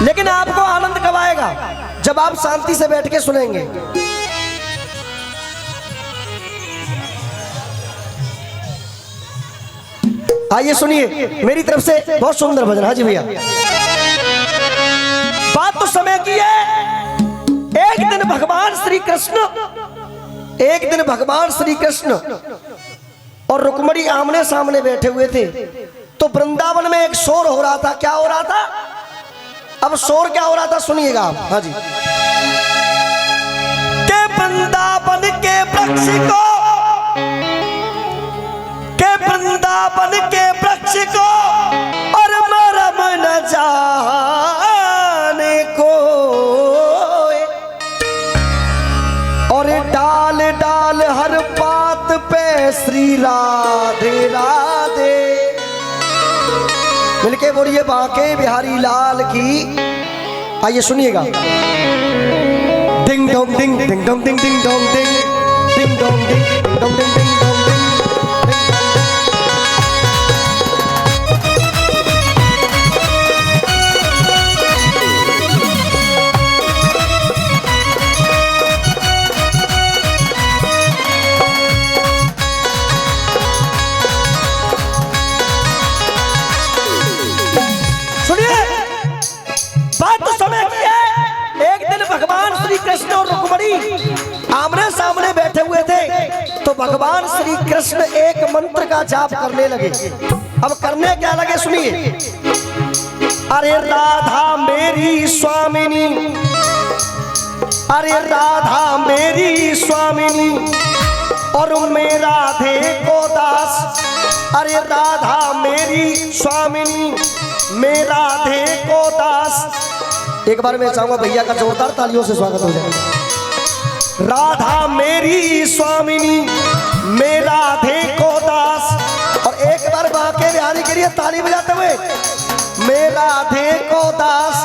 लेकिन आपको आनंद कब आएगा? जब आप शांति से बैठ के सुनेंगे। आइए सुनिए मेरी तरफ से बहुत सुंदर भजन। हाँ जी भैया, बात तो समय की है। एक दिन भगवान श्री कृष्ण और रुक्मिणी आमने सामने बैठे हुए थे। तो वृंदावन में एक शोर हो रहा था। क्या हो रहा था? अब शोर क्या हो रहा था सुनिएगा आप। हाँ जी, के वृंदावन के वृक्ष को, के वृंदावन के वृक्ष को और मरम न जाने को, और डाल डाल हर बात पे श्री राधे राधे। मिलके बोलिए बांके बिहारी लाल की। आइए सुनिएगा। Ding dong ding ding dong ding ding dong ding ding dong ding ding dong ding ding dong ding. Krishna और रुक्मिणी आमने सामने बैठे हुए थे। तो भगवान श्री कृष्ण एक मंत्र का जाप करने लगे। अब करने क्या लगे सुनिए। अरे राधा मेरी स्वामिनी, अरे राधा मेरी स्वामिनी और मैं राधे को दास। अरे राधा मेरी स्वामिनी मैं राधे को दास। एक बार मैं चाहूंगा भैया का जोरदार तालियों से स्वागत हो जाए। राधा मेरी स्वामिनी मैं राधे को दास। और एक बार बांके बिहारी के लिए ताली बजाते हुए, मैं राधे को दास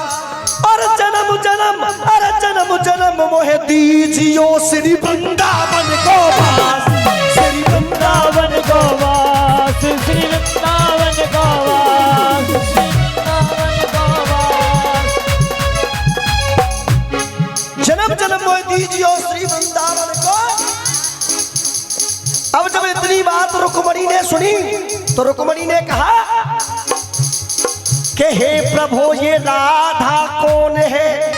और जन्म जन्म, अरे जन्म जन्म मोहे दीजियो श्री वृंदावन को वास। श्री वृंदावन को वास, श्री वृंदावन को वास। जन्म जन्म मोहे दीजियो श्री वृंदावन को। अब जब इतनी बात रुक्मिणी ने सुनी तो रुक्मिणी ने कहा कि हे प्रभु ये राधा कौन है?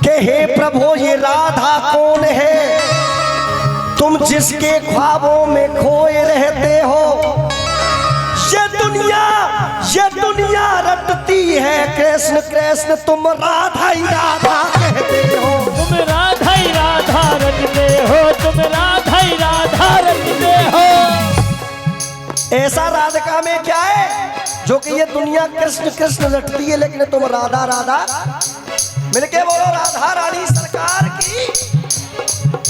कि हे प्रभु ये राधा कौन है? तुम जिसके ख्वाबों में खोए रहते हो। ये दुनिया रटती है कृष्ण कृष्ण, तुम राधा ही राधा कहते हो। तुम राधा ही राधा रटते हो, तुम राधा ही राधा रटते हो। ऐसा राधिका में क्या है जो कि ये दुनिया कृष्ण कृष्ण रटती है, लेकिन तुम राधा राधा। मिलके बोलो राधा रानी सरकार की।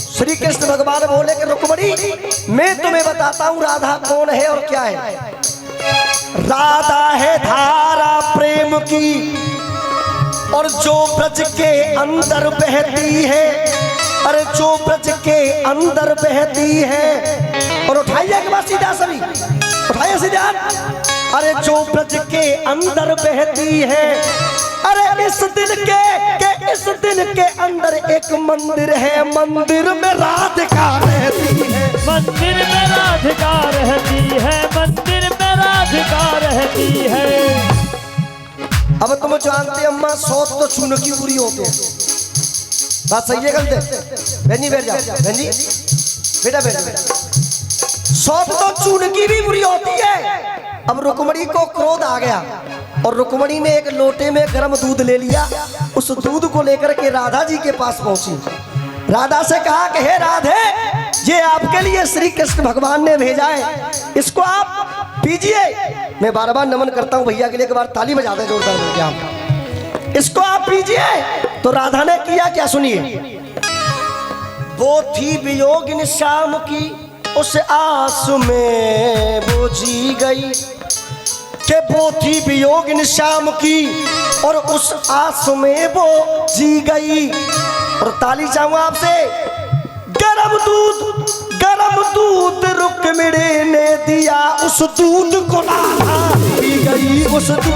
श्री कृष्ण भगवान बोले कि रुक्मिणी मैं तुम्हें बताता हूँ राधा कौन है और क्या है। राधा है धारा प्रेम की और जो ब्रज के अंदर बहती है। अरे जो ब्रज के अंदर बहती है। और उठाइए के बाद सीधा सभी उठाइए सीधा। अरे जो ब्रज के अंदर बहती है। अरे इस दिल के अंदर एक मंदिर है, मंदिर में राधिका रहती है। मंदिर में राधिका रहती है, मंदिर में राधिका रहती है। अब तुम जानते अम्मा सोच तो छूने की पूरी होती है। बात सही है गलत है? बहनी बैठ जाओ, बहनी बेटा बैठ। सोच तो चून की भी बुरी होती है। अब रुक्मिणी को क्रोध आ गया और रुक्मिणी ने एक लोटे में गर्म दूध ले लिया। उस दूध को लेकर के राधा जी के पास पहुंची। राधा से कहा कि हे राधे, ये आपके लिए श्री कृष्ण भगवान ने भेजा है, इसको आप पीजिए। मैं बार बार नमन करता हूँ भैया के लिए, एक बार ताली बजा दें जोरदार बोल के आप। इसको आप पीजिए। तो राधा ने किया क्या सुनिए। वो थी वियोगिनी शाम की, उस आस में वो जी गई। के वो थी वियोगिनी शाम की और उस आस में वो जी गई। और ताली चाहूंगा आपसे। गरम दूध रुक्मिणी ने दिया, उस दूध को राधा पी गई। उस दूध को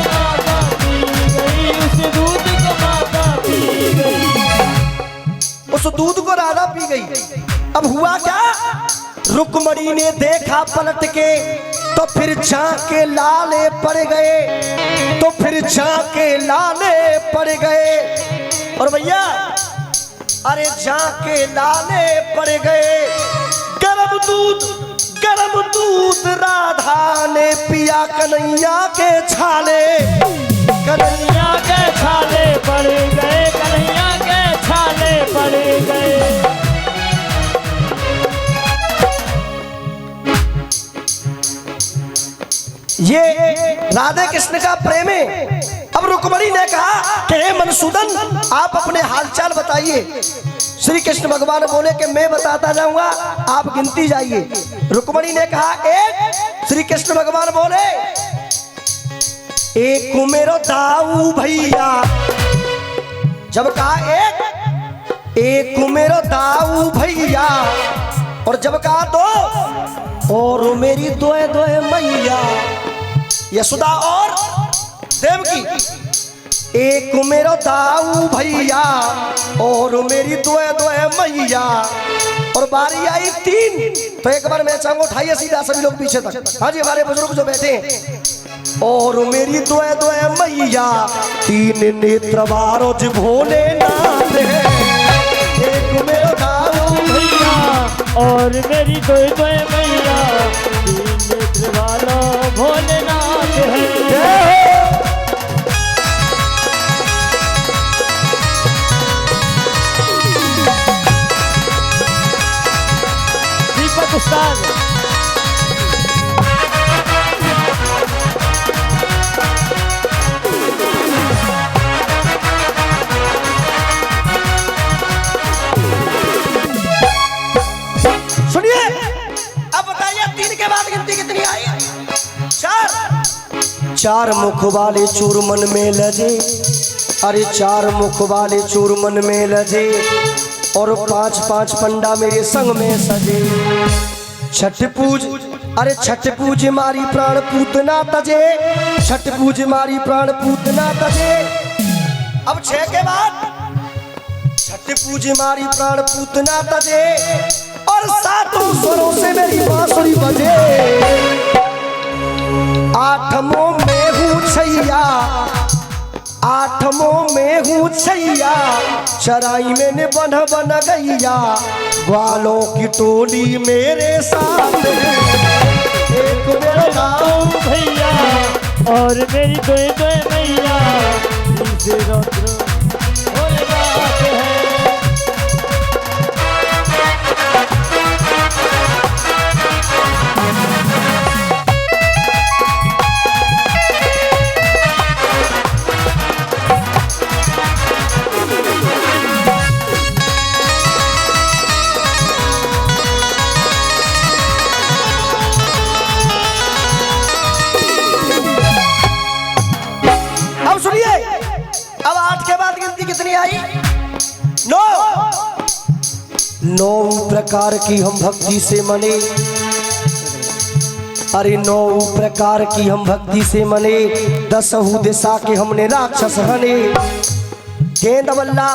राधा पी गई। उस दूध को राधा पी गई। अब हुआ क्या, रुक्मणी ने देखा पलट के, तो फिर झांके लाले पड़ गए, तो फिर झांके लाले पड़ गए। और भैया अरे झांके लाले पड़ गए। गरम दूध राधा ने पिया, कन्हैया के छाले, कन्हैया के छाले पड़ गए, कन्हैया के छाले पड़ गए। ये राधे कृष्ण का प्रेम है। अब रुक्मणी ने कहा कि हे मधुसूदन आप अपने हालचाल बताइए। श्री कृष्ण भगवान बोले कि मैं बताता जाऊंगा, आप गिनती जाइए। रुक्मणी ने कहा एक, श्री कृष्ण भगवान बोले एक मेरो दाऊ भैया। जब कहा एक मेरो दाऊ भैया, और जब कहा दो, और मेरी दोए दोए मैया यशोदा और देवकी। एक मेरो दाऊ भैया और मेरी दोए दोए मैया। और बारी आई तीन, तो एक बार मैं चाहूंगा उठाइए सीधा सभी लोग पीछे तक। हाँ जी हमारे बुजुर्ग जो बैठे हैं। और मेरी दोए दोए मैया, तीन नेत्र बारोज भोलेनाथ है। एक मेरो दाऊ भैया और मेरी दोए दोए मैया, तीन नेत्र वाला भोलेनाथ है। दीपक उस्ताद सुनिए। अब बताइए तीन के बाद गिनती कितनी आई? चार। चार मुख वाले चूर मन में लजे, अरे चार मुख वाले चूर मन में लजे, और पांच पांच पंडा मेरे संग में सजे। छठ पूज, अरे छठ पूज मारी प्राण पूतना तजे, छठ पूज मारी प्राण पूतना तजे। अब छह के बाद छठ पूज मारी प्राण पूतना तजे, और सातों स्वरों से मेरी बांसुरी बजे। आठमों में हूँ छैया, आठमों में हूँ छैया, चराई में बन बन गैया, ग्वालों की टोली मेरे साथ है। एक मेरा दाऊ भैया और मेरी दोए दोए मैया, तीसरे रौद्र भोलेनाथ है। अब सुनिए, अब आठ के बाद गिनती कितनी आई? नौ। नौ प्रकार की हम भक्ति से मने, अरे नौ प्रकार की हम भक्ति से मने, दसहु दिशा के हमने राक्षस हने। गेंद बल्ला,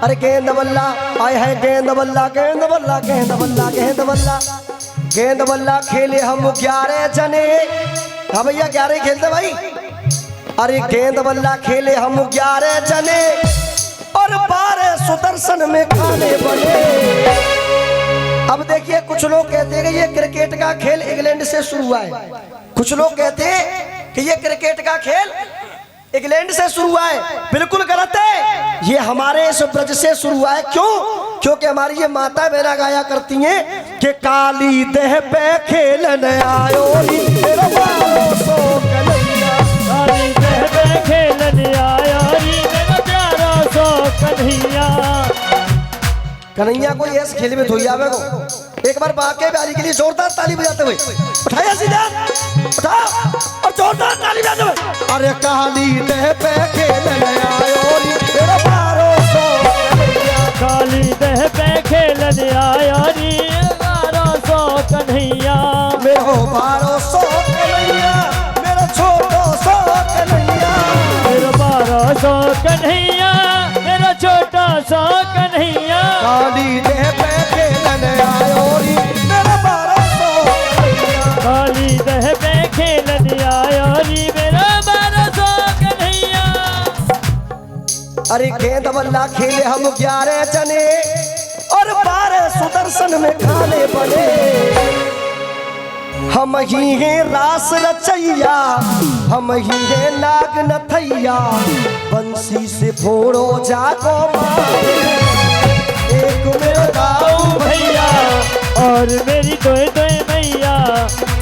अरे गेंद बल्ला आए है, गेंद बल्ला गेंद बल्ला गेंद बल्ला गेंद बल्ला। गेंद बल्ला खेले हम 11 जने। हाँ भैया 11 खेलते भाई। अरे गेंद बल्ला खेले हम 11 जने, और 12 सुदर्शन में खाने बने। अब देखिए कुछ लोग कहते हैं कि ये क्रिकेट का खेल इंग्लैंड से शुरू हुआ है, कुछ लोग कहते हैं कि ये क्रिकेट का खेल इंग्लैंड से शुरू हुआ है। बिल्कुल गलत है, ये हमारे इस ब्रज से शुरू हुआ है। क्यों? क्योंकि हमारी ये माता बहना गाया करती हैं कि काली देह पे खेलने आयो नी, मेरा प्यारो सो कन्हैया। काली देह पे खेलने आया नी, मेरा प्यारा सो कन्हैया। कन्हैया को ये खेल में धोई आवे को। एक बार बाके बारी के लिए जोरदार ताली बजाते हुए उठाया सीधा, उठा और जोरदार ताली बजाते हुए। अरे काली देह पे खेलने आयो नी, मेरा प्यारो सो कन्हैया। काली देह पे खेलने आया नी, प्यारा सो कन्हैया। मेरो प्यारो सो कन्हैया, मेरा छोटो सो कन्हैया। मेरा प्यारा सो कन्हैया, मेरा छोटा सा कन्हैया। काली देह पे खेलन आयो री मेरा 1200 कन्हैया। काली दह पे खेलन आयो री मेरा 1200 कन्हैया। अरे गेंद बल्ला खेले हम 11 जने और 12 सुदर्शन में खाने बने। हम ही हैं रास रचैया, हम ही हैं नाग नथैया, बंसी से फोड़ो जाको मारे। एक मेरा गाँव भैया और मेरी दोए दोए मैया,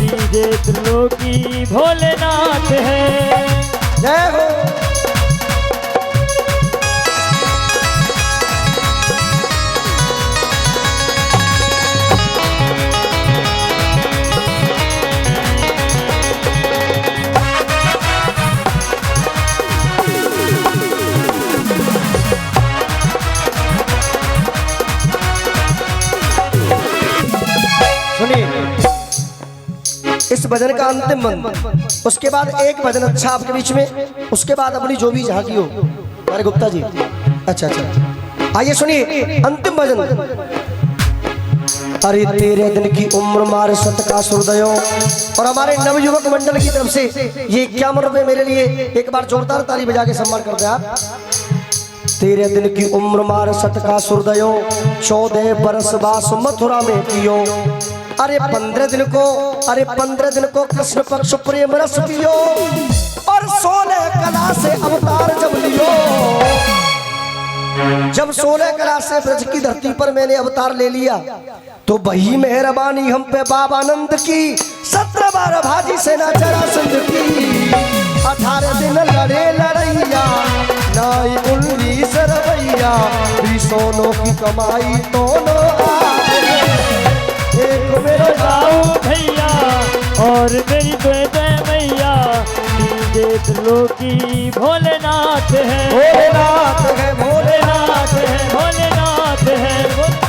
डीजे त्रिलोकी भोलेनाथ है। जय हो। इस भजन का अंतिम मन, उसके बाद एक भजन अच्छा आपके बीच में, उसके बाद अपनी जो भी झांकी हो। हमारे गुप्ता जी अच्छा अच्छा आइए सुनिए अंतिम भजन। अरे तेरे दिन की उम्र मारे सत का सूर्योदयो। और हमारे नवयुवक मंडल की तरफ से ये 51 रुपए मेरे लिए एक बार जोरदार ताली बजा के सम्मान करते हैं आप। तेरे दिन की उम्र मार सत का सूर्योदयो, 14 बरस बास मथुरा में पियो। अरे 15 दिन को कृष्ण पक्ष प्रेम रस पियो, और 16 कला से अवतार जब लियो। जब 16 कला से ब्रज की धरती पर मैंने अवतार ले लिया, तो वही मेहरबानी हम पे बाबानंद की। 17 बार भाजी सेना जरासंध की, 18 दिन लड़े लड़ैया, नाई 19 रवैया, 20 की कमाई दोनों एक मेरा गाँव भैया और मेरी दोए दोए मैया, डीजे त्रिलोकी भोलेनाथ है। भोलेनाथ है, भोलेनाथ भोलेनाथ है, भोलेनाथ है।